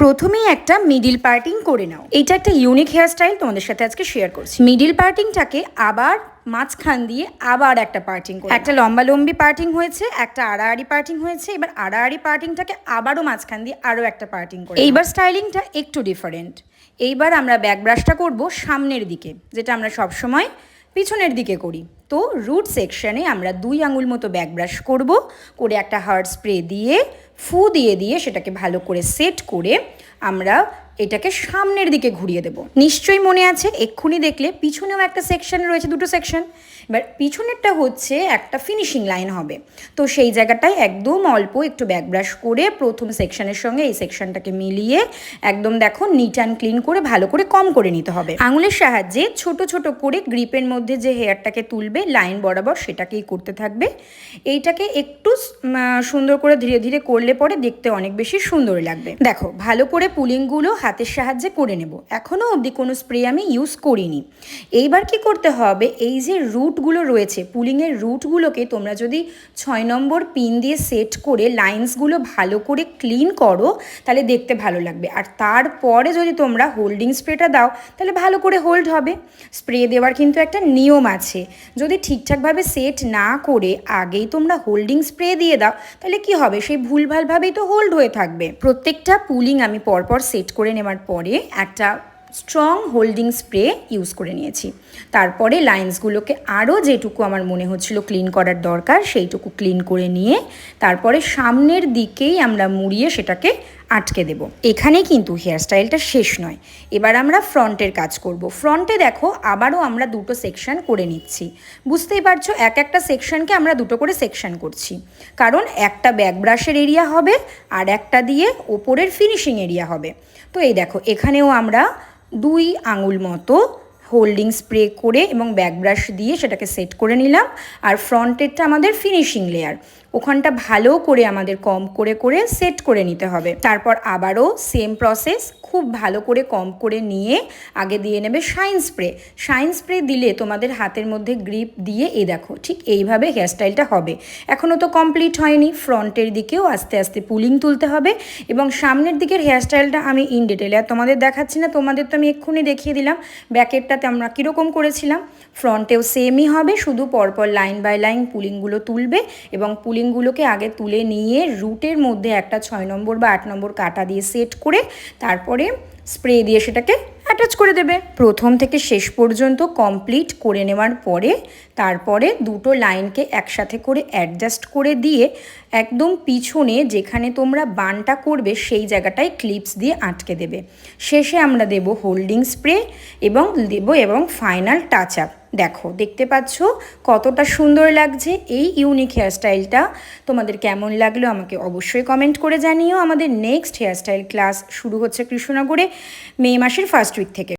প্রথমেই একটা middle parting করে নাও। এটা একটা ইউনিক হেয়ার স্টাইল তোমাদের সাথে আজকে শেয়ার করছি। মিডিল পার্টিংটাকে আবার মাঝখান দিয়ে আবার একটা পার্টিং করে, একটা লম্বা লম্বি পার্টিং হয়েছে, একটা আড়াআড়ি পার্টিং হয়েছে, এবার আড়াআড়ি পার্টিংটাকে আবারও মাঝখান দিয়ে আরও একটা পার্টিং করে। এইবার স্টাইলিংটা একটু ডিফারেন্ট। এইবার আমরা ব্যাক ব্রাশটা করব সামনের দিকে, যেটা আমরা সবসময় পিছনের দিকে করি। তো রুট সেকশনে আমরা 2 আঙুল মতো ব্যাক ব্রাশ করব, করে একটা হার্ড স্প্রে দিয়ে ফু দিয়ে দিয়ে সেটাকে ভালো করে সেট করে আমরা এটাকে সামনের দিকে ঘুরিয়ে দেব। নিশ্চয়ই মনে আছে, এক্ষুনি দেখলে পিছনেও একটা সেকশন রয়েছে, দুটো সেকশন। এবার পিছনেরটা হচ্ছে একটা ফিনিশিং লাইন হবে, তো সেই জায়গাটায় একদম অল্প একটু ব্যাক ব্রাশ করে প্রথম সেকশনের সঙ্গে এই সেকশনটাকে মিলিয়ে একদম দেখো নিট অ্যান্ড ক্লিন করে ভালো করে কম করে নিতে হবে। আঙুলের সাহায্যে ছোট ছোট করে গ্রিপের মধ্যে যে হেয়ারটাকে তুলবে লাইন বরাবর সেটাকেই করতে থাকবে। এইটাকে একটু সুন্দর করে ধীরে ধীরে করলে পরে দেখতে অনেক বেশি সুন্দর লাগবে। দেখো ভালো করে পুলিংগুলো হাতের সাহায্যে করে নেব। এখনও অবধি কোনো স্প্রে আমি ইউজ করিনি। এইবার কি করতে হবে, এই যে রুটগুলো রয়েছে পুলিংয়ের রুটগুলোকে তোমরা যদি 6 নম্বর পিন দিয়ে সেট করে লাইন্সগুলো ভালো করে ক্লিন করো তাহলে দেখতে ভালো লাগবে। আর তারপরে যদি তোমরা হোল্ডিং স্প্রেটা দাও তাহলে ভালো করে হোল্ড হবে। স্প্রে দেওয়ার কিন্তু একটা নিয়ম আছে, যদি ঠিকঠাকভাবে সেট না করে আগেই তোমরা হোল্ডিং স্প্রে দিয়ে দাও তাহলে কি হবে, সেই ভুলভালভাবেই তো হোল্ড হয়ে থাকবে। প্রত্যেকটা পুলিং আমি পরপর সেট করে নেওয়ার পরে একটা স্ট্রং হোল্ডিং স্প্রে ইউজ করে নিয়েছি। তারপরে লাইন্সগুলোকে আরও যেটুকু আমার মনে হচ্ছিল ক্লিন করার দরকার সেইটুকু ক্লিন করে নিয়ে তারপরে সামনের দিকেই আমরা মুড়িয়ে সেটাকে আটকে দেব। এখানে কিন্তু হেয়ারস্টাইলটা শেষ নয়, এবার আমরা ফ্রন্টের কাজ করব। ফ্রন্টে দেখো আবারও আমরা দুটো সেকশন করে নিচ্ছি। বুঝতেই পারছো, এক একটা সেকশনকে আমরা দুটো করে সেকশন করছি, কারণ একটা ব্যাক ব্রাশের এরিয়া হবে আর একটা দিয়ে ওপরের ফিনিশিং এরিয়া হবে। তো এই দেখো এখানেও আমরা 2 আঙুল মতো হোল্ডিং স্প্রে করে এবং ব্যাক ব্রাশ দিয়ে সেটাকে সেট করে নিলাম। আর ফ্রন্টেরটা আমাদের ফিনিশিং লেয়ার, ওখানটা ভালো করে আমাদের কম করে করে সেট করে নিতে হবে। তারপর আবারও সেম প্রসেস, খুব ভালো করে কম করে নিয়ে আগে দিয়ে নেবে শাইন স্প্রে। শাইন স্প্রে দিলে তোমাদের হাতের মধ্যে গ্রিপ দিয়ে এই দেখো ঠিক এইভাবে হেয়ারস্টাইলটা হবে। এখনও তো কমপ্লিট হয়নি, ফ্রন্টের দিকেও আস্তে আস্তে পুলিং তুলতে হবে এবং সামনের দিকের হেয়ারস্টাইলটা আমি ইন ডিটেলে আর তোমাদের দেখাচ্ছি না, তোমাদের তো আমি এক্ষুনি দেখিয়ে দিলাম ব্যাকেরটাতে আমরা কীরকম করেছিলাম। ফ্রন্টেও সেমই হবে, শুধু পরপর লাইন বাই লাইন পুলিংগুলো তুলবে এবং পুলিংগুলোকে আগে তুলে নিয়ে রুটের মধ্যে একটা 6 নম্বর বা 8 নম্বর কাটা দিয়ে সেট করে তারপরে স্প্রে দিয়ে সেটাকে অ্যাটাচ করে দেবে। প্রথম থেকে শেষ পর্যন্ত কমপ্লিট করে নেওয়ার পরে তারপরে দুটো লাইনকে একসাথে করে অ্যাডজাস্ট করে দিয়ে একদম পিছনে যেখানে তোমরা বানটা করবে সেই জায়গাটায় ক্লিপস দিয়ে আটকে দেবে। শেষে আমরা দেব হোল্ডিং স্প্রে এবং ফাইনাল টাচ আপ। দেখো দেখতে পাচ্ছ কতটা সুন্দর লাগছে এই ইউনিক হেয়ারস্টাইলটা। তোমাদের কেমন লাগলো আমাকে অবশ্যই কমেন্ট করে জানিও। আমাদের নেক্সট হেয়ারস্টাইল ক্লাস শুরু হচ্ছে কৃষ্ণনগরে মে মাসের ফার্স্ট উইক থেকে।